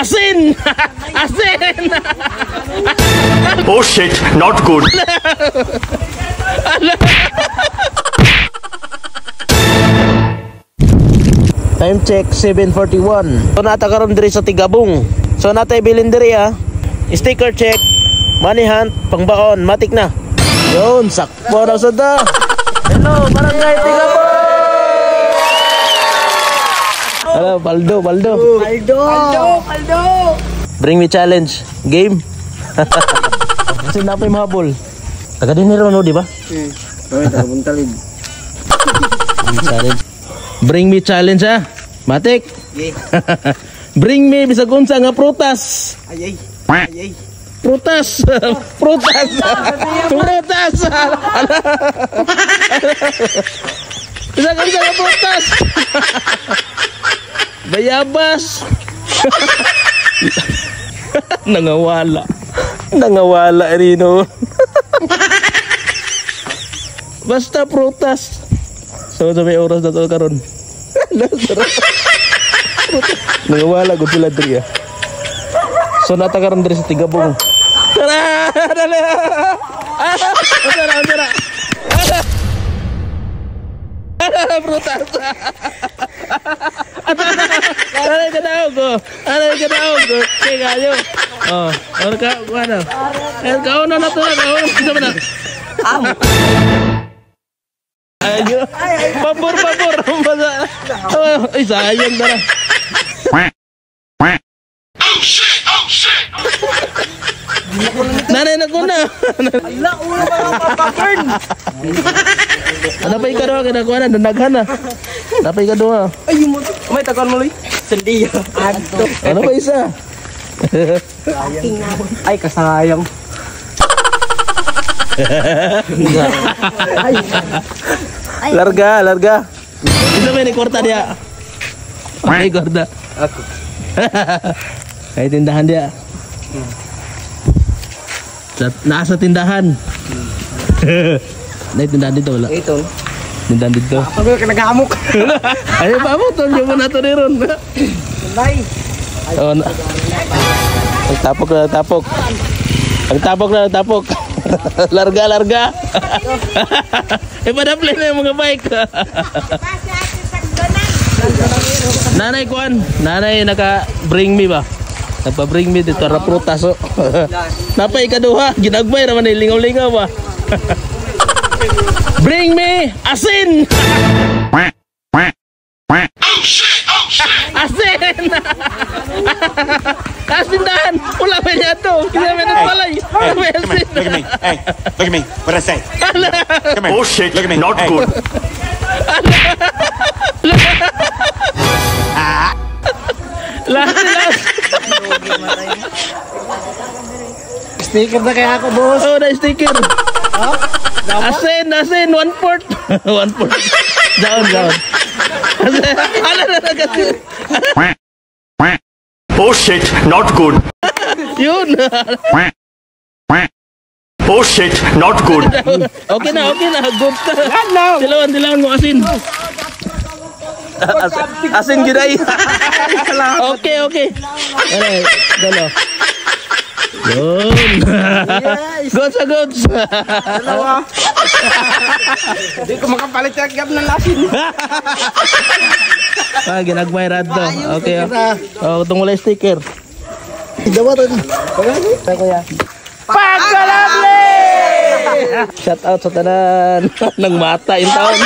Asin! Asin! Oh shit, not good. Time check 7:41. So nata karon diri sa Tigabong. So natay bilin diri ha. Sticker check. Money hunt, pangbaon, matik na. Yun, sakpo na sa da. Hello, barangay Tigabong. Hello, Baldo. Bring me challenge. Game. Kasi napay mahabol. Taga din nila no, di ba? Buntalid. Challenge. Bring me challenge ha. Matik. Bring me bisag unsa nga prutas. Ay. Prutas. Prutas. Bisag unsa nga prutas. Bayabas. Nangawala rino. Basta prutas. So may oras na to karon. Nangawala gud sila diri. So nata karon diri sa Tigabong. Tara, dali. Tara. Prutas. Ano ka daog? Kayo. Oh, ano ka? Ano? Kau na to na. Kau na. Ayo. Pabor. Ay, sayang dara. Oh shit. Nanay na ko na. Ala, ulo ba ang papaburn? Ano pa ikaw doon? Kinakuha na, nanaghan na. Ano pa ikaw doon? Ay, may takon mo, Loy. Sandiya. Ano pa isa? Ay, kasayang. Larga. Sino may nikwarta dia? Okay, gorda. Ako. Ay, tindahan dia. Nasa tindahan. May tindahan dito wala? Ito. Tindahan dito. Ako ka nag-aamok. Ay, pamuton yung muna ito rin. Nay. Oh, Nagtapok. Larga. Ipadapli na yung mga bike. Nanay kuan, nanay naka-bring me ba? Nagpa-bring me dito ra prutas. Napay kaduha, ginagbay naman ni lingaw-lingaw ba. Bring me asin. Asin. Asin dahan. Wala pa niya to. Kaya may nagpalay. Look at me. What I say? Come here. Oh shit, look at me. Not good. Last. Sticker na kaya ako, boss. Oh, na sticker. Asin, 1/4. 1/4. Down. Ala na kasi. Oh shit, not good. Yun. Oh shit, not good. Okay na. Good ka. Dilawan mo asin. Asin giday. Okay. Alright, dalo. Yun. Goods. Dalawa. Hindi ko makapalit yung gap ng lasin. Ginagmay rad to. Okay. Oh, tungkol yung sticker. Dawa to. Kuya. Pagkalabli! Shout out sa tanan. Nang mata in town.